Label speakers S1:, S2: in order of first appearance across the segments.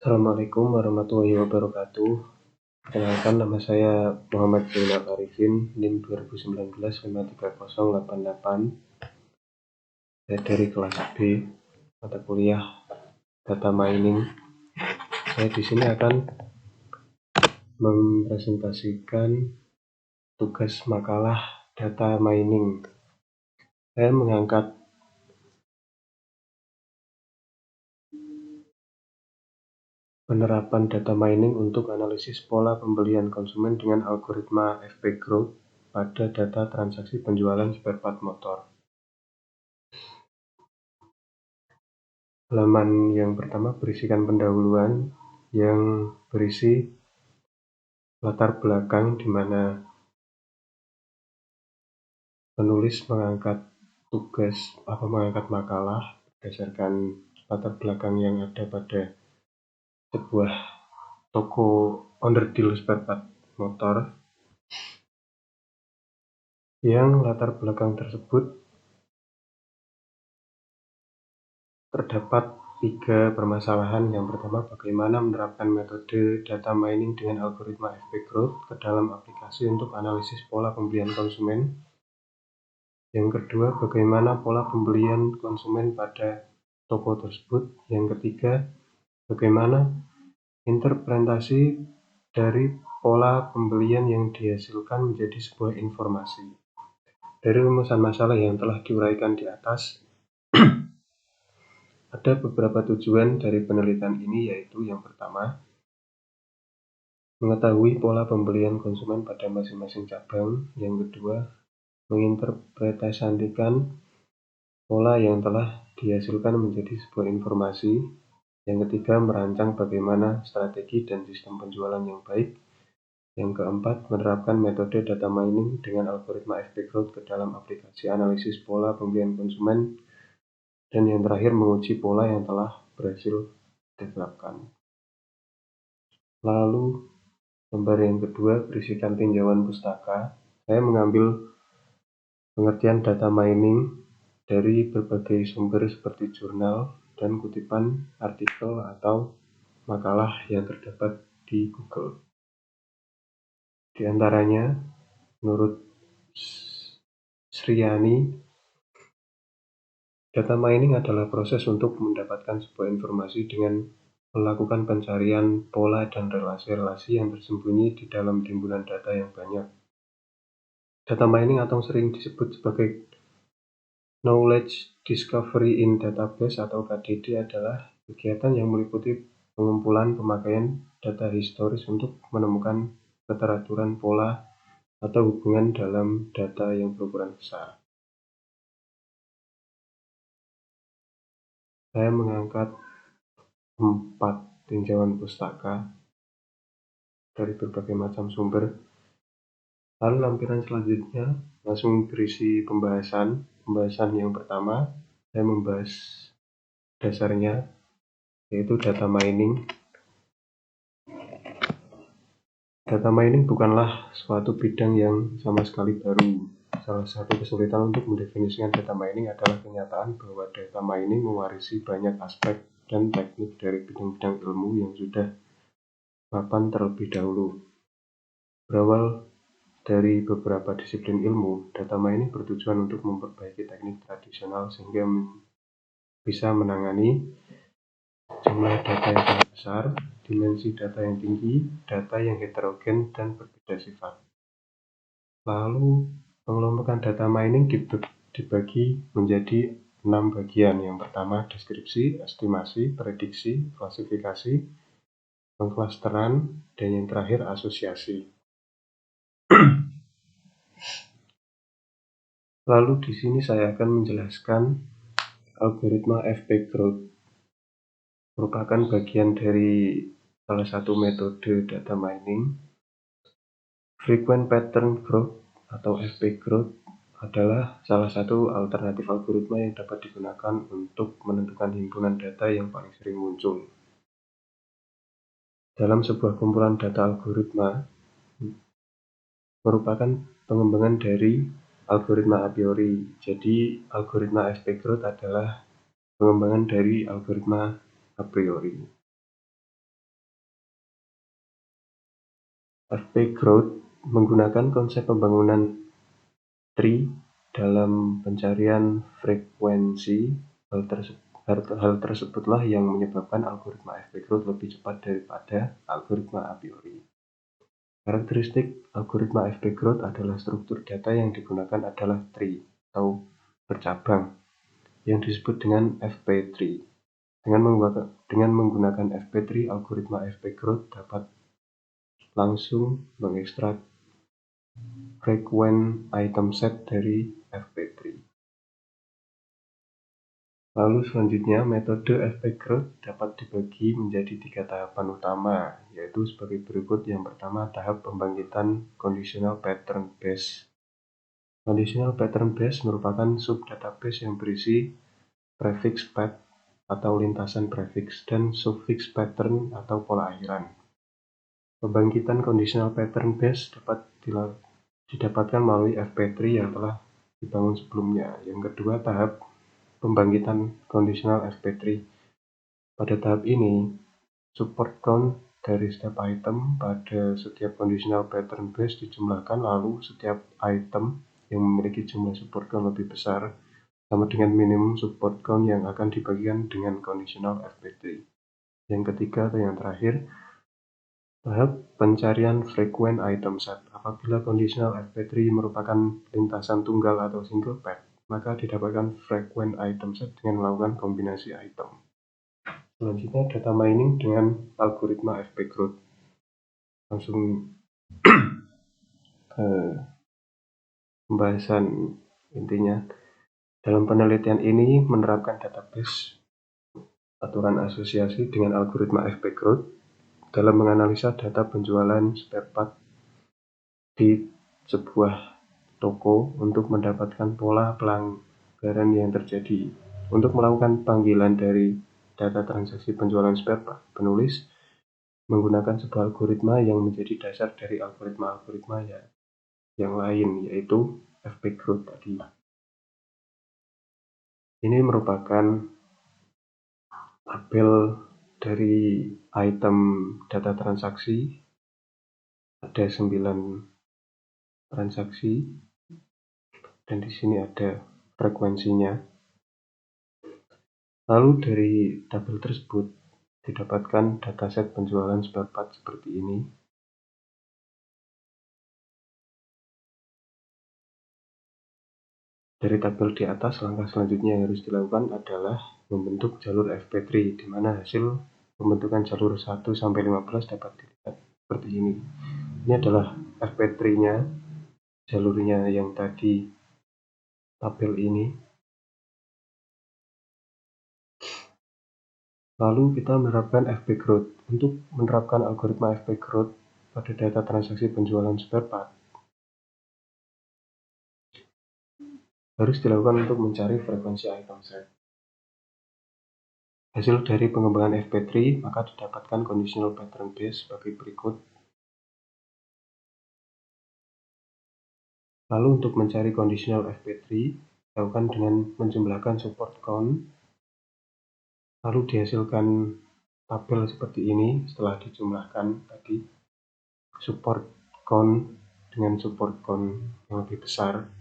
S1: Assalamualaikum warahmatullahi wabarakatuh. Perkenalkan, nama saya Muhammad Zainal Arifin, NIM 2019-53088. Saya dari kelas B, mata kuliah Data Mining. Saya di sini akan mempresentasikan tugas makalah Data Mining. Saya mengangkat penerapan data mining untuk analisis pola pembelian konsumen dengan algoritma FP Growth pada data transaksi penjualan spare part motor. Halaman yang pertama berisikan pendahuluan yang berisi latar belakang di mana penulis mengangkat mengangkat makalah berdasarkan latar belakang yang ada pada sebuah toko onderdil spare part motor, yang latar belakang tersebut terdapat 3 permasalahan. Yang pertama, bagaimana menerapkan metode data mining dengan algoritma FP Growth ke dalam aplikasi untuk analisis pola pembelian konsumen. Yang kedua, bagaimana pola pembelian konsumen pada toko tersebut. Yang ketiga, bagaimana interpretasi dari pola pembelian yang dihasilkan menjadi sebuah informasi. Dari rumusan masalah yang telah diuraikan di atas, ada beberapa tujuan dari penelitian ini, yaitu yang pertama, mengetahui pola pembelian konsumen pada masing-masing cabang. Yang kedua, menginterpretasikan pola yang telah dihasilkan menjadi sebuah informasi. Yang ketiga, merancang bagaimana strategi dan sistem penjualan yang baik. Yang keempat, menerapkan metode data mining dengan algoritma FP Growth ke dalam aplikasi analisis pola pembelian konsumen. Dan yang terakhir, menguji pola yang telah berhasil ditetapkan. Lalu, lembar yang kedua berisikan tinjauan pustaka. Saya mengambil pengertian data mining dari berbagai sumber seperti jurnal dan kutipan artikel atau makalah yang terdapat di Google. Di antaranya, menurut Sriani, data mining adalah proses untuk mendapatkan sebuah informasi dengan melakukan pencarian pola dan relasi-relasi yang tersembunyi di dalam timbunan data yang banyak. Data mining atau sering disebut sebagai Knowledge Discovery in Database atau KDD adalah kegiatan yang meliputi pengumpulan pemakaian data historis untuk menemukan keteraturan pola atau hubungan dalam data yang berukuran besar. Saya mengangkat 4 tinjauan pustaka dari berbagai macam sumber. Lalu lampiran selanjutnya langsung berisi pembahasan. Pembahasan yang pertama, saya membahas dasarnya, yaitu data mining. Data mining bukanlah suatu bidang yang sama sekali baru. Salah satu kesulitan untuk mendefinisikan data mining adalah kenyataan bahwa data mining mewarisi banyak aspek dan teknik dari bidang-bidang ilmu yang sudah mapan terlebih dahulu. Berawal dari beberapa disiplin ilmu, data mining bertujuan untuk memperbaiki teknik tradisional sehingga bisa menangani jumlah data yang sangat besar, dimensi data yang tinggi, data yang heterogen dan berbeda sifat. Lalu, pengelompokan data mining dibagi menjadi 6 bagian. Yang pertama, deskripsi, estimasi, prediksi, klasifikasi, pengklasteran, dan yang terakhir asosiasi. Lalu di sini saya akan menjelaskan algoritma FP Growth. Merupakan bagian dari salah satu metode data mining. Frequent Pattern Growth atau FP Growth adalah salah satu alternatif algoritma yang dapat digunakan untuk menentukan himpunan data yang paling sering muncul. Dalam sebuah kumpulan data, algoritma merupakan pengembangan dari algoritma a priori. Jadi, algoritma FP Growth adalah pengembangan dari algoritma a priori. FP Growth menggunakan konsep pembangunan tree dalam pencarian frekuensi. Hal tersebutlah yang menyebabkan algoritma FP Growth lebih cepat daripada algoritma a priori. Karakteristik algoritma FP Growth adalah struktur data yang digunakan adalah tree atau bercabang yang disebut dengan FP tree. Dengan menggunakan FP tree, algoritma FP Growth dapat langsung mengekstrak frequent item set dari FP tree. Lalu selanjutnya, metode FP Growth dapat dibagi menjadi 3 tahapan utama, yaitu sebagai berikut. Yang pertama, tahap pembangkitan conditional pattern base. Conditional pattern base merupakan sub-database yang berisi prefix path atau lintasan prefix dan suffix pattern atau pola akhiran. Pembangkitan conditional pattern base dapat didapatkan melalui FP tree yang telah dibangun sebelumnya. Yang kedua, tahap pembangkitan conditional FP tree. Pada tahap ini, support count dari setiap item pada setiap conditional pattern base dijumlahkan, lalu setiap item yang memiliki jumlah support count lebih besar sama dengan minimum support count yang akan dibagikan dengan conditional FP tree. Yang ketiga atau yang terakhir, tahap pencarian frequent item set. Apabila conditional FP tree merupakan lintasan tunggal atau single path, maka didapatkan frequent item set dengan melakukan kombinasi item. Selanjutnya, data mining dengan algoritma FP Growth. Langsung ke pembahasan intinya. Dalam penelitian ini menerapkan database aturan asosiasi dengan algoritma FP Growth dalam menganalisa data penjualan spare part di sebuah toko untuk mendapatkan pola pelanggaran yang terjadi. Untuk melakukan panggilan dari data transaksi penjualan spare part, penulis menggunakan sebuah algoritma yang menjadi dasar dari algoritma-algoritma yang lain, yaitu FP Growth tadi. Ini merupakan tabel dari item data transaksi. Ada 9 transaksi dan di sini ada frekuensinya. Lalu dari tabel tersebut didapatkan dataset penjualan spare part seperti ini. Dari tabel di atas, langkah selanjutnya yang harus dilakukan adalah membentuk jalur FP tree, di mana hasil pembentukan jalur 1-15 dapat dilihat seperti ini. Ini adalah FP tree-nya, jalurnya yang tadi tabel ini. Lalu kita menerapkan FP Growth. Untuk menerapkan algoritma FP Growth pada data transaksi penjualan spare part, harus dilakukan untuk mencari frekuensi item set. Hasil dari pengembangan FP tree maka didapatkan conditional pattern base sebagai berikut. Lalu untuk mencari conditional FP tree, lakukan dengan menjumlahkan support count, lalu dihasilkan tabel seperti ini. Setelah dijumlahkan tadi support count dengan support count yang lebih besar.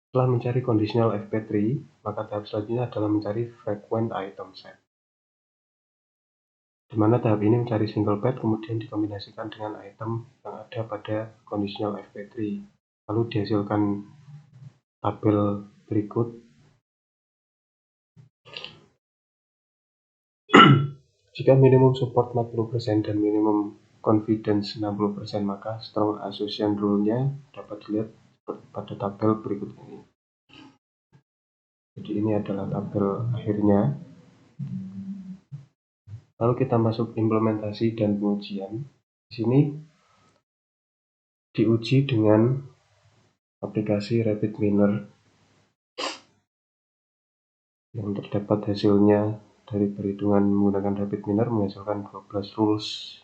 S1: Setelah mencari conditional FP tree, maka tahap selanjutnya adalah mencari frequent item set, di mana tahap ini mencari single path kemudian dikombinasikan dengan item yang ada pada conditional FP tree, lalu dihasilkan tabel berikut. Jika minimum support 40% dan minimum confidence 60%, maka strong association rule-nya dapat dilihat pada tabel berikut ini. Jadi ini adalah tabel akhirnya. Lalu kita masuk implementasi dan pengujian. Di sini diuji dengan aplikasi RapidMiner yang terdapat hasilnya dari perhitungan menggunakan RapidMiner menghasilkan 12 rules